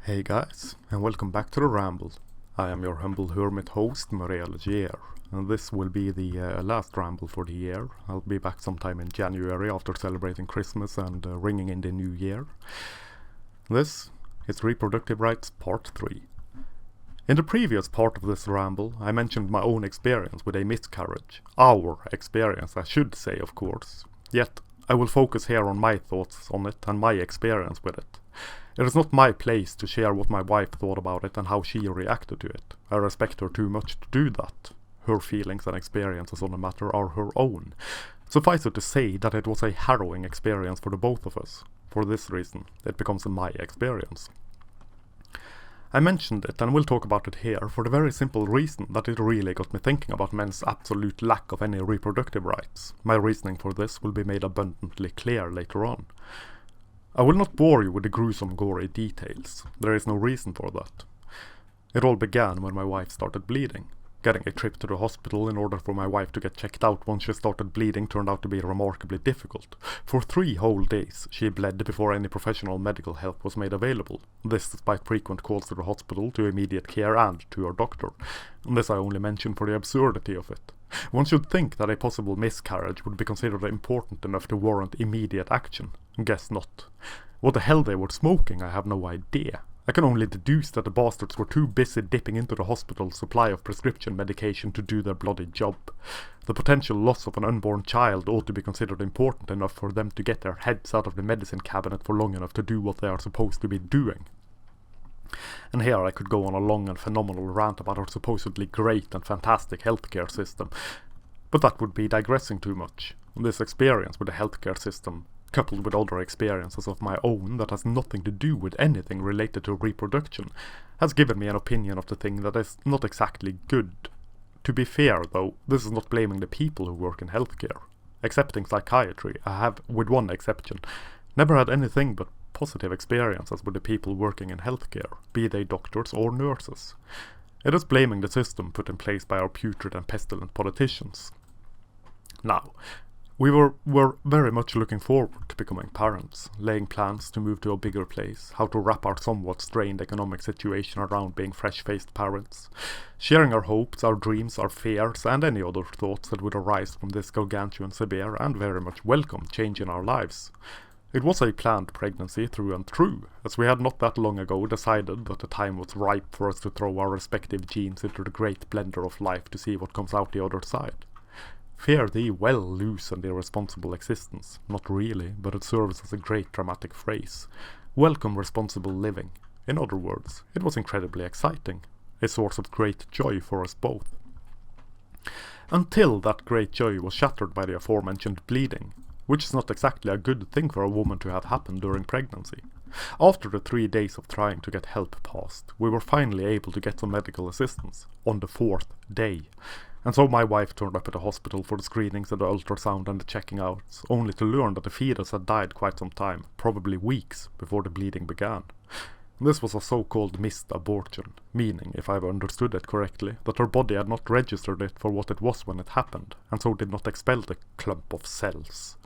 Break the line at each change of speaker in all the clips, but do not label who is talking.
Hey guys, and welcome back to the Ramble. I am your humble hermit host, Maria Legier, and this will be the last Ramble for the year. I'll be back sometime in January after celebrating Christmas and ringing in the new year. This is Reproductive Rights Part 3. In the previous part of this ramble, I mentioned my own experience with a miscarriage. Our experience, I should say, of course. Yet, I will focus here on my thoughts on it and my experience with it. It is not my place to share what my wife thought about it and how she reacted to it. I respect her too much to do that. Her feelings and experiences on the matter are her own. Suffice it to say that it was a harrowing experience for the both of us. For this reason, it becomes my experience. I mentioned it and will talk about it here for the very simple reason that it really got me thinking about men's absolute lack of any reproductive rights. My reasoning for this will be made abundantly clear later on. I will not bore you with the gruesome gory details. There is no reason for that. It all began when my wife started bleeding. Getting a trip to the hospital in order for my wife to get checked out once she started bleeding turned out to be remarkably difficult. For 3 whole days, she bled before any professional medical help was made available. This despite frequent calls to the hospital, to immediate care and to her doctor. This I only mention for the absurdity of it. One should think that a possible miscarriage would be considered important enough to warrant immediate action. Guess not. What the hell they were smoking, I have no idea. I can only deduce that the bastards were too busy dipping into the hospital's supply of prescription medication to do their bloody job. The potential loss of an unborn child ought to be considered important enough for them to get their heads out of the medicine cabinet for long enough to do what they are supposed to be doing. And here I could go on a long and phenomenal rant about our supposedly great and fantastic healthcare system, but that would be digressing too much. This experience with the healthcare system, coupled with other experiences of my own that has nothing to do with anything related to reproduction, has given me an opinion of the thing that is not exactly good. To be fair, though, this is not blaming the people who work in healthcare. Excepting psychiatry, I have, with one exception, never had anything but positive experiences with the people working in healthcare, be they doctors or nurses. It is blaming the system put in place by our putrid and pestilent politicians. Now, we were very much looking forward to becoming parents, laying plans to move to a bigger place, how to wrap our somewhat strained economic situation around being fresh-faced parents, sharing our hopes, our dreams, our fears, and any other thoughts that would arise from this gargantuan, severe, and very much welcome change in our lives. It was a planned pregnancy through and through, as we had not that long ago decided that the time was ripe for us to throw our respective genes into the great blender of life to see what comes out the other side. Fear thee well, loose and irresponsible existence. Not really, but it serves as a great dramatic phrase. Welcome responsible living. In other words, it was incredibly exciting. A source of great joy for us both. Until that great joy was shattered by the aforementioned bleeding, which is not exactly a good thing for a woman to have happen during pregnancy. After the 3 days of trying to get help passed, we were finally able to get some medical assistance, on the 4th day. And so my wife turned up at the hospital for the screenings and the ultrasound and the checking outs, only to learn that the fetus had died quite some time, probably weeks, before the bleeding began. This was a so-called missed abortion, meaning, if I've understood it correctly, that her body had not registered it for what it was when it happened, and so did not expel the clump of cells.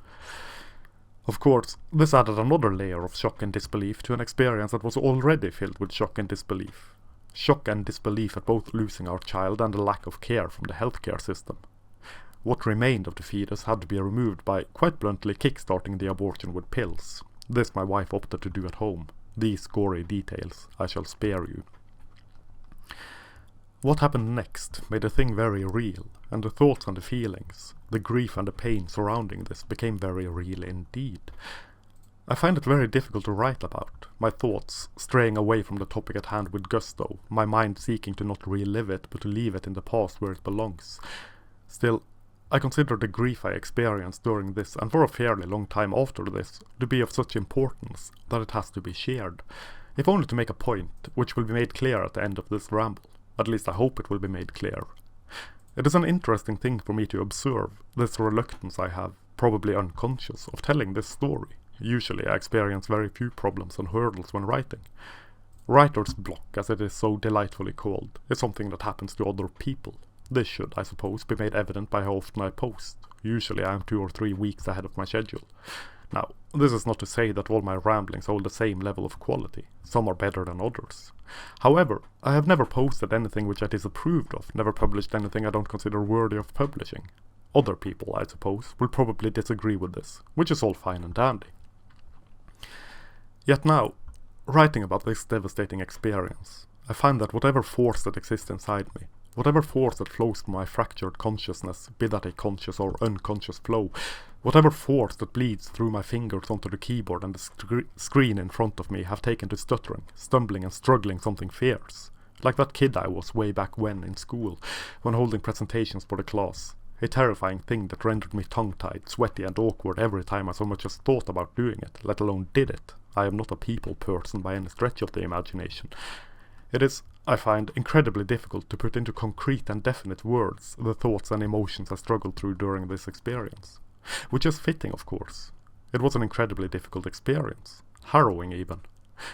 Of course, this added another layer of shock and disbelief to an experience that was already filled with shock and disbelief. Shock and disbelief at both losing our child and the lack of care from the healthcare system. What remained of the fetus had to be removed by, quite bluntly, kick-starting the abortion with pills. This my wife opted to do at home. These gory details I shall spare you. What happened next made the thing very real, and the thoughts and the feelings, the grief and the pain surrounding this became very real indeed. I find it very difficult to write about, my thoughts straying away from the topic at hand with gusto, my mind seeking to not relive it but to leave it in the past where it belongs. Still, I consider the grief I experienced during this and for a fairly long time after this to be of such importance that it has to be shared, if only to make a point which will be made clear at the end of this ramble. At least I hope it will be made clear. It is an interesting thing for me to observe, this reluctance I have, probably unconscious, of telling this story. Usually I experience very few problems and hurdles when writing. Writer's block, as it is so delightfully called, is something that happens to other people. This should, I suppose, be made evident by how often I post. Usually I am 2 or 3 weeks ahead of my schedule. Now, this is not to say that all my ramblings hold the same level of quality. Some are better than others. However, I have never posted anything which I disapproved of, never published anything I don't consider worthy of publishing. Other people, I suppose, will probably disagree with this, which is all fine and dandy. Yet now, writing about this devastating experience, I find that whatever force that exists inside me, whatever force that flows from my fractured consciousness, be that a conscious or unconscious flow, whatever force that bleeds through my fingers onto the keyboard and the screen in front of me have taken to stuttering, stumbling and struggling something fierce. Like that kid I was way back when in school, when holding presentations for the class. A terrifying thing that rendered me tongue-tied, sweaty and awkward every time I so much as thought about doing it, let alone did it. I am not a people person by any stretch of the imagination. It is, I find, incredibly difficult to put into concrete and definite words the thoughts and emotions I struggled through during this experience. Which is fitting, of course. It was an incredibly difficult experience, harrowing even,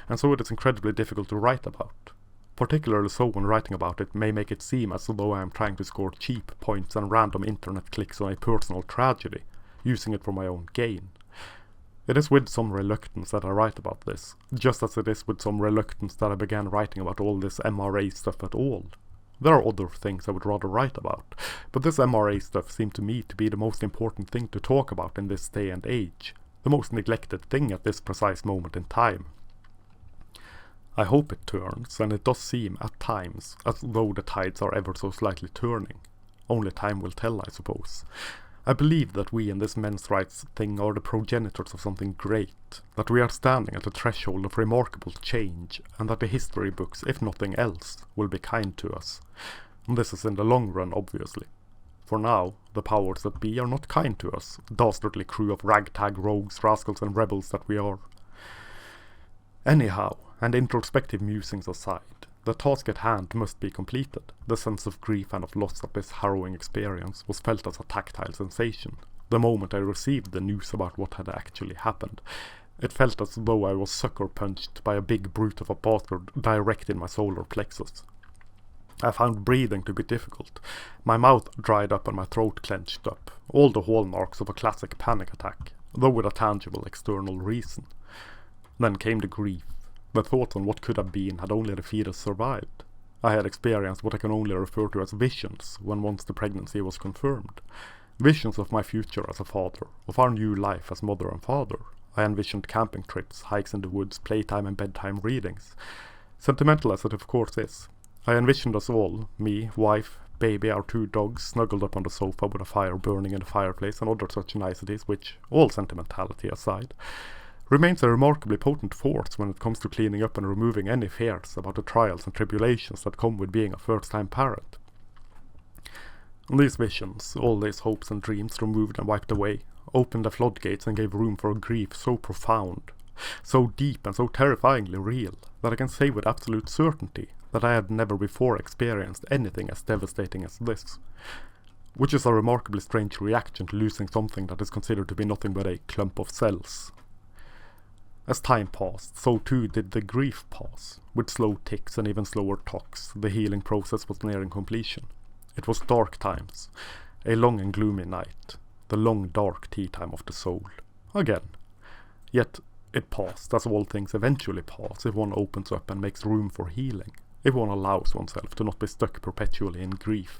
and so it is incredibly difficult to write about. Particularly so when writing about it may make it seem as though I am trying to score cheap points and random internet clicks on a personal tragedy, using it for my own gain. It is with some reluctance that I write about this, just as it is with some reluctance that I began writing about all this MRA stuff at all. There are other things I would rather write about, but this MRA stuff seemed to me to be the most important thing to talk about in this day and age, the most neglected thing at this precise moment in time. I hope it turns, and it does seem, at times, as though the tides are ever so slightly turning. Only time will tell, I suppose. I believe that we in this men's rights thing are the progenitors of something great, that we are standing at the threshold of remarkable change, and that the history books, if nothing else, will be kind to us. And this is in the long run, obviously. For now, the powers that be are not kind to us, dastardly crew of ragtag rogues, rascals and rebels that we are. Anyhow, and introspective musings aside, the task at hand must be completed. The sense of grief and of loss of this harrowing experience was felt as a tactile sensation. The moment I received the news about what had actually happened, it felt as though I was sucker punched by a big brute of a bastard direct in my solar plexus. I found breathing to be difficult. My mouth dried up and my throat clenched up, all the hallmarks of a classic panic attack, though with a tangible external reason. Then came the grief. The thoughts on what could have been had only the fetus survived. I had experienced what I can only refer to as visions when once the pregnancy was confirmed. Visions of my future as a father, of our new life as mother and father. I envisioned camping trips, hikes in the woods, playtime and bedtime readings. Sentimental as it of course is, I envisioned us all, me, wife, baby, our 2 dogs, snuggled up on the sofa with a fire burning in the fireplace and other such niceties which, all sentimentality aside, remains a remarkably potent force when it comes to cleaning up and removing any fears about the trials and tribulations that come with being a first-time parent. And these visions, all these hopes and dreams removed and wiped away, opened the floodgates and gave room for a grief so profound, so deep and so terrifyingly real, that I can say with absolute certainty that I had never before experienced anything as devastating as this. Which is a remarkably strange reaction to losing something that is considered to be nothing but a clump of cells. As time passed, so too did the grief pass. With slow ticks and even slower tocks, the healing process was nearing completion. It was dark times, a long and gloomy night, the long dark tea time of the soul. Again. Yet it passed, as all things eventually pass, if one opens up and makes room for healing, if one allows oneself to not be stuck perpetually in grief.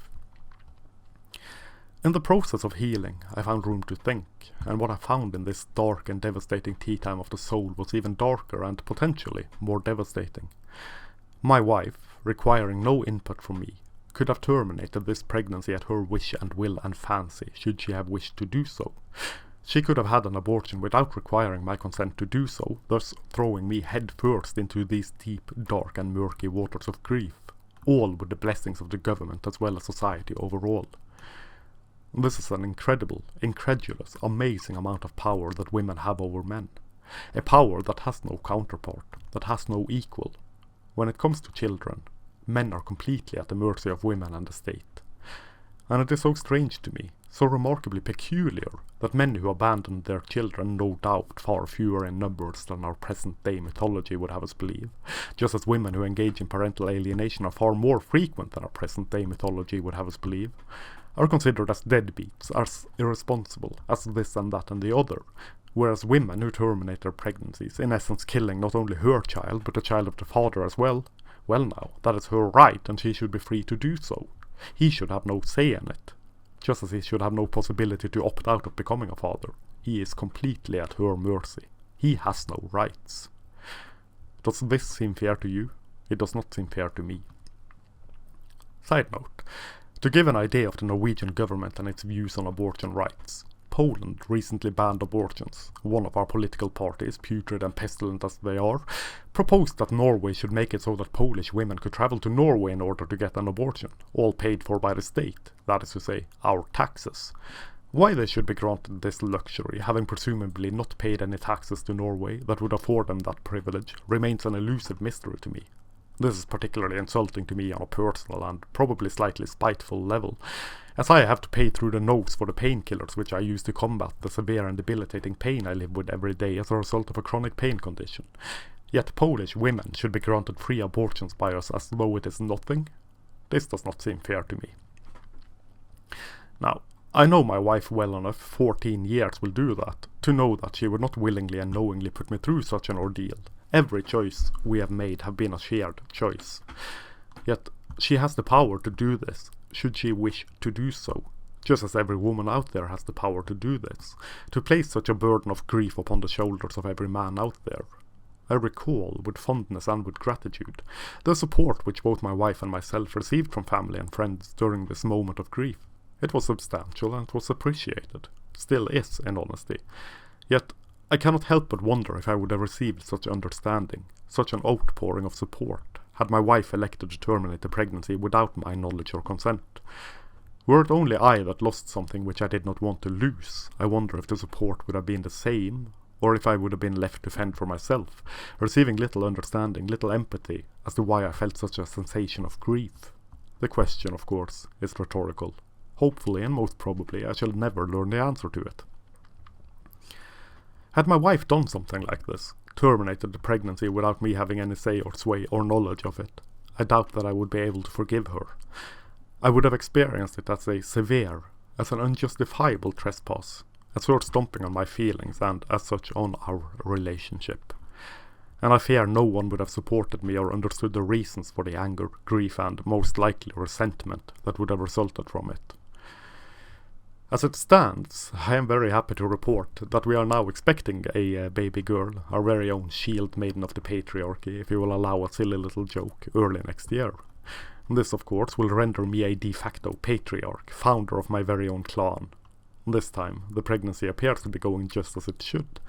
In the process of healing, I found room to think, and what I found in this dark and devastating tea time of the soul was even darker and potentially more devastating. My wife, requiring no input from me, could have terminated this pregnancy at her wish and will and fancy, should she have wished to do so. She could have had an abortion without requiring my consent to do so, thus throwing me head first into these deep, dark and murky waters of grief, all with the blessings of the government as well as society overall. This is an incredible, incredulous, amazing amount of power that women have over men. A power that has no counterpart, that has no equal. When it comes to children, men are completely at the mercy of women and the state. And it is so strange to me, so remarkably peculiar, that men who abandon their children, no doubt far fewer in numbers than our present-day mythology would have us believe, just as women who engage in parental alienation are far more frequent than our present-day mythology would have us believe, are considered as deadbeats, as irresponsible, as this and that and the other, whereas women who terminate their pregnancies, in essence killing not only her child, but the child of the father as well, well now, that is her right and she should be free to do so. He should have no say in it, just as he should have no possibility to opt out of becoming a father. He is completely at her mercy. He has no rights. Does this seem fair to you? It does not seem fair to me. Side note. To give an idea of the Norwegian government and its views on abortion rights, Poland recently banned abortions. One of our political parties, putrid and pestilent as they are, proposed that Norway should make it so that Polish women could travel to Norway in order to get an abortion, all paid for by the state, that is to say, our taxes. Why they should be granted this luxury, having presumably not paid any taxes to Norway that would afford them that privilege, remains an elusive mystery to me. This is particularly insulting to me on a personal and probably slightly spiteful level, as I have to pay through the nose for the painkillers which I use to combat the severe and debilitating pain I live with every day as a result of a chronic pain condition. Yet Polish women should be granted free abortions by us as though it is nothing? This does not seem fair to me. Now, I know my wife well enough, 14 years will do that, to know that she would not willingly and knowingly put me through such an ordeal. Every choice we have made have been a shared choice. Yet she has the power to do this, should she wish to do so, just as every woman out there has the power to do this, to place such a burden of grief upon the shoulders of every man out there. I recall, with fondness and with gratitude, the support which both my wife and myself received from family and friends during this moment of grief. It was substantial and it was appreciated, still is in honesty. Yet I cannot help but wonder if I would have received such understanding, such an outpouring of support, had my wife elected to terminate the pregnancy without my knowledge or consent. Were it only I that lost something which I did not want to lose, I wonder if the support would have been the same, or if I would have been left to fend for myself, receiving little understanding, little empathy, as to why I felt such a sensation of grief. The question, of course, is rhetorical. Hopefully, and most probably, I shall never learn the answer to it. Had my wife done something like this, terminated the pregnancy without me having any say or sway or knowledge of it, I doubt that I would be able to forgive her. I would have experienced it as a severe, as an unjustifiable trespass, as her stomping on my feelings and, as such, on our relationship. And I fear no one would have supported me or understood the reasons for the anger, grief and, most likely, resentment that would have resulted from it. As it stands, I am very happy to report that we are now expecting a baby girl, our very own shield maiden of the patriarchy, if you will allow a silly little joke, early next year. This, of course, will render me a de facto patriarch, founder of my very own clan. This time, the pregnancy appears to be going just as it should,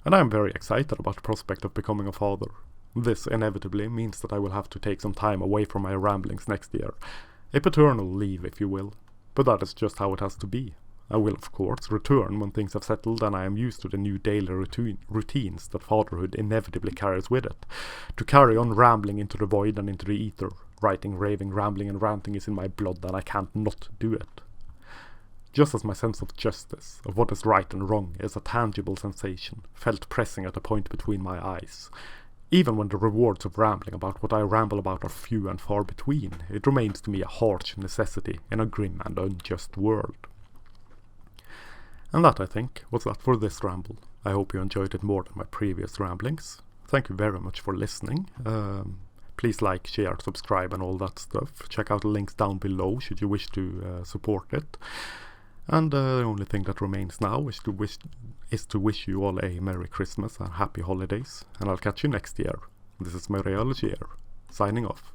and I am very excited about the prospect of becoming a father. This inevitably means that I will have to take some time away from my ramblings next year, a paternal leave, if you will. But that is just how it has to be. I will, of course, return when things have settled and I am used to the new daily routines that fatherhood inevitably carries with it. To carry on rambling into the void and into the ether, writing, raving, rambling and ranting is in my blood and I can't not do it. Just as my sense of justice, of what is right and wrong, is a tangible sensation, felt pressing at a point between my eyes. Even when the rewards of rambling about what I ramble about are few and far between, it remains to me a harsh necessity in a grim and unjust world. And that, I think, was that for this ramble. I hope you enjoyed it more than my previous ramblings. Thank you very much for listening. Please like, share, subscribe and all that stuff. Check out the links down below should you wish to support it. And the only thing that remains now is to wish you all a Merry Christmas and Happy Holidays. And I'll catch you next year. This is Maria Legier, signing off.